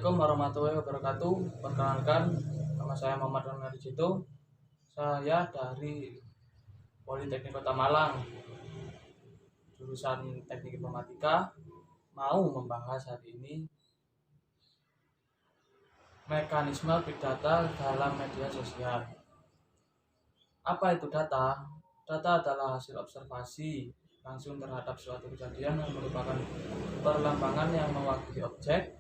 Assalamualaikum warahmatullahi wabarakatuh. Perkenalkan, nama saya Muhammad Ronald Jito. Saya dari Politeknik Kota Malang, jurusan Teknik Informatika. Mau membahas hari ini mekanisme big data dalam media sosial. Apa itu data? Data adalah hasil observasi langsung terhadap suatu kejadian yang merupakan perlambangan yang mewakili objek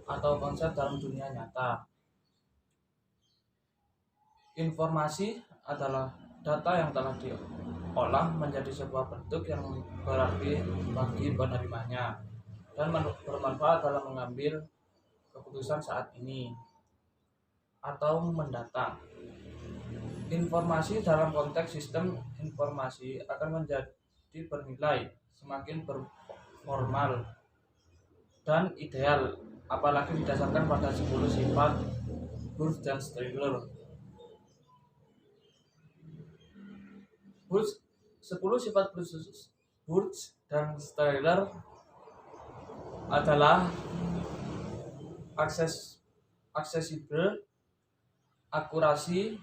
atau konsep dalam dunia nyata. Informasi adalah data yang telah diolah menjadi sebuah bentuk yang berarti bagi penerimanya dan bermanfaat dalam mengambil keputusan saat ini atau mendatang. Informasi dalam konteks sistem informasi akan menjadi bernilai semakin formal dan ideal, apalagi didasarkan pada 10 sifat Wurtz dan Stigler. 10 sifat Wurtz dan Stigler adalah aksesibel, akurasi,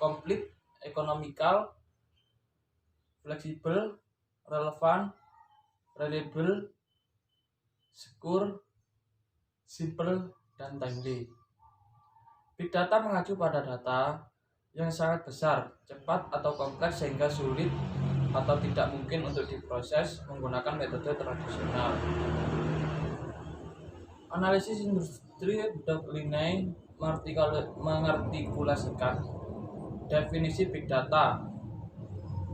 komplit, ekonomikal, fleksibel, relevan, reliable, secure, simple, dan timely. Big data mengacu pada data yang sangat besar, cepat atau kompleks sehingga sulit atau tidak mungkin untuk diproses menggunakan metode tradisional. Analisis industri Doglinay mengartikulasikan definisi big data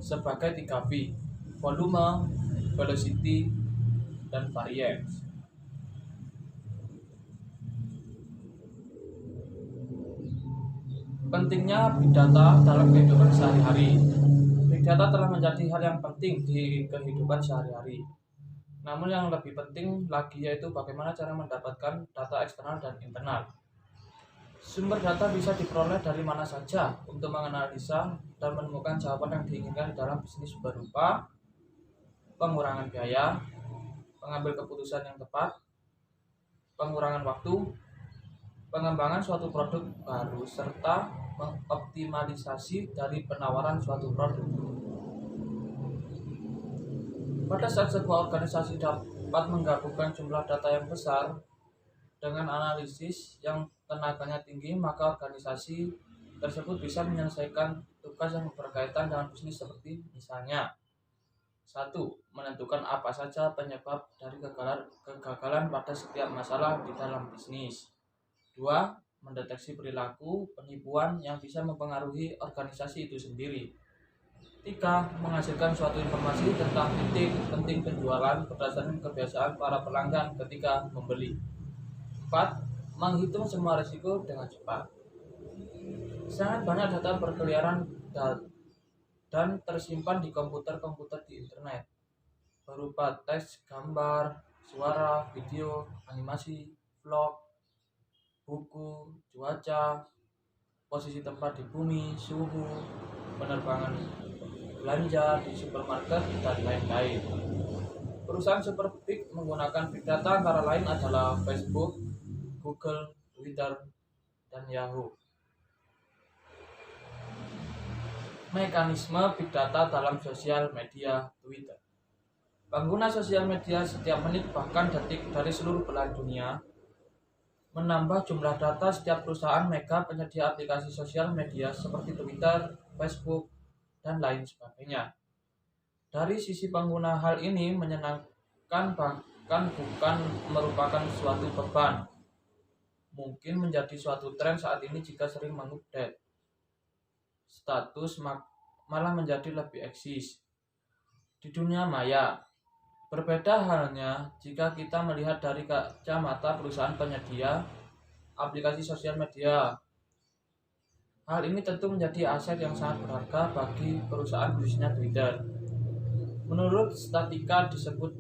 sebagai 3V: volume, velocity, dan variance. Pentingnya big data dalam kehidupan sehari-hari. Big data telah menjadi hal yang penting di kehidupan sehari-hari. Namun yang lebih penting lagi yaitu bagaimana cara mendapatkan data eksternal dan internal. Sumber data bisa diperoleh dari mana saja untuk menganalisa dan menemukan jawaban yang diinginkan dalam bisnis berupa pengurangan biaya, pengambil keputusan yang tepat, pengurangan waktu, pengembangan suatu produk baru, serta mengoptimalisasi dari penawaran suatu produk. Pada saat sebuah organisasi dapat menggabungkan jumlah data yang besar dengan analisis yang tenaganya tinggi, maka organisasi tersebut bisa menyelesaikan tugas yang berkaitan dengan bisnis seperti misalnya 1. Menentukan apa saja penyebab dari kegagalan pada setiap masalah di dalam bisnis. 2. Mendeteksi perilaku penipuan yang bisa mempengaruhi organisasi itu sendiri. 3. Menghasilkan suatu informasi tentang titik penting penjualan berdasarkan kebiasaan para pelanggan ketika membeli. 4. Menghitung semua risiko dengan cepat. Sangat banyak data berkeliaran dan tersimpan di komputer-komputer di internet berupa teks, gambar, suara, video, animasi, vlog, buku, cuaca, posisi tempat di bumi, suhu, penerbangan belanja di supermarket, dan lain-lain. Perusahaan super big menggunakan big data antara lain adalah Facebook, Google, Twitter, dan Yahoo. Mekanisme big data dalam sosial media Twitter. Pengguna sosial media setiap menit bahkan detik dari seluruh belahan dunia menambah jumlah data setiap perusahaan mega penyedia aplikasi sosial media seperti Twitter, Facebook, dan lain sebagainya. Dari sisi pengguna, hal ini menyenangkan bahkan bukan merupakan suatu beban. Mungkin menjadi suatu tren saat ini jika sering mengupdate status, malah menjadi lebih eksis di dunia maya. Berbeda halnya jika kita melihat dari kacamata perusahaan penyedia aplikasi sosial media. Hal ini tentu menjadi aset yang sangat berharga bagi perusahaan khususnya Twitter. Menurut statistika disebut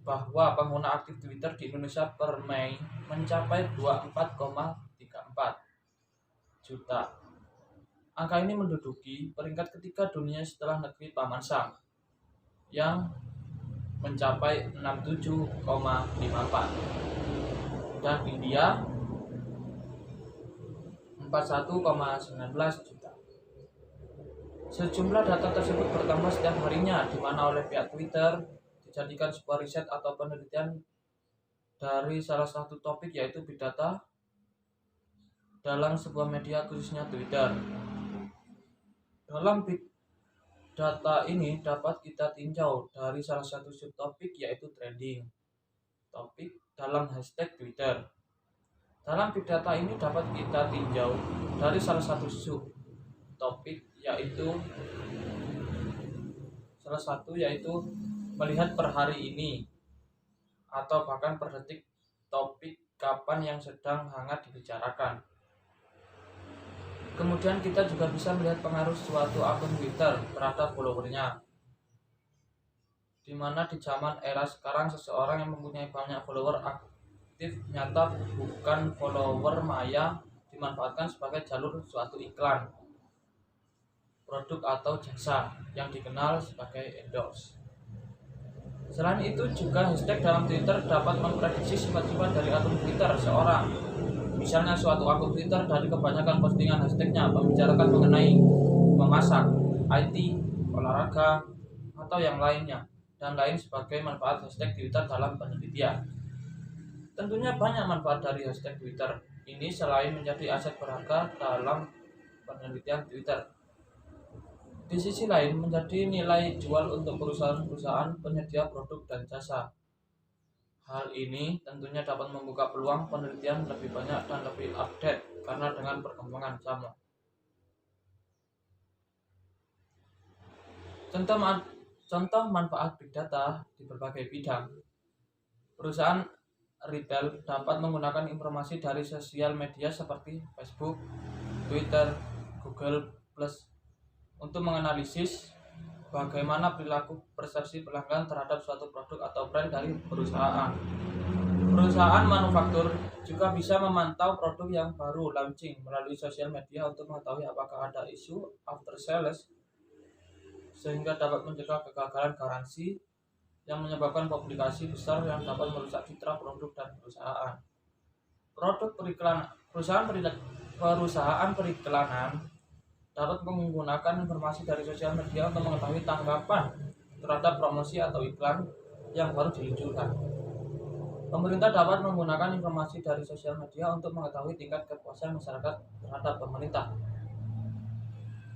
bahwa pengguna aktif Twitter di Indonesia per Mei mencapai 24,34 juta. Angka ini menduduki peringkat ketiga dunia setelah negeri Paman Sam yang mencapai 67,54. dan India 41,19 juta. Sejumlah data tersebut bertambah setiap harinya, di mana oleh pihak Twitter dijadikan sebuah riset atau penelitian dari salah satu topik, yaitu big data dalam sebuah media, khususnya Twitter. Dalam big data ini dapat kita tinjau dari salah satu subtopik, yaitu trending topik dalam hashtag Twitter. Dalam big data ini dapat kita tinjau dari salah satu subtopik, yaitu melihat per hari ini atau bahkan per detik topik kapan yang sedang hangat dibicarakan. Kemudian kita juga bisa melihat pengaruh suatu akun Twitter terhadap followernya, di mana di zaman era sekarang seseorang yang mempunyai banyak follower aktif nyata bukan follower maya dimanfaatkan sebagai jalur suatu iklan, produk atau jasa yang dikenal sebagai endorse. Selain itu juga hashtag dalam Twitter dapat memprediksi sifat-sifat dari akun Twitter seorang. Misalnya suatu akun Twitter dari kebanyakan postingan hashtagnya membicarakan mengenai memasak, IT, olahraga, atau yang lainnya, dan lain sebagai manfaat hashtag Twitter dalam penelitian. Tentunya banyak manfaat dari hashtag Twitter ini selain menjadi aset berharga dalam penelitian Twitter. Di sisi lain menjadi nilai jual untuk perusahaan-perusahaan penyedia produk dan jasa. Hal ini tentunya dapat membuka peluang penelitian lebih banyak dan lebih update karena dengan perkembangan zaman. Contoh manfaat big data di berbagai bidang. Perusahaan retail dapat menggunakan informasi dari sosial media seperti Facebook, Twitter, Google Plus untuk menganalisis bagaimana perilaku persepsi pelanggan terhadap suatu produk atau brand dari perusahaan. Perusahaan manufaktur juga bisa memantau produk yang baru launching melalui sosial media untuk mengetahui apakah ada isu after sales, sehingga dapat mencegah kegagalan garansi yang menyebabkan publikasi besar yang dapat merusak citra produk dan perusahaan. Perusahaan periklanan dapat menggunakan informasi dari sosial media untuk mengetahui tanggapan terhadap promosi atau iklan yang baru diluncurkan. Pemerintah dapat menggunakan informasi dari sosial media untuk mengetahui tingkat kepuasan masyarakat terhadap pemerintah.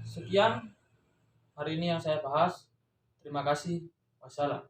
Sekian hari ini yang saya bahas. Terima kasih. Wassalam.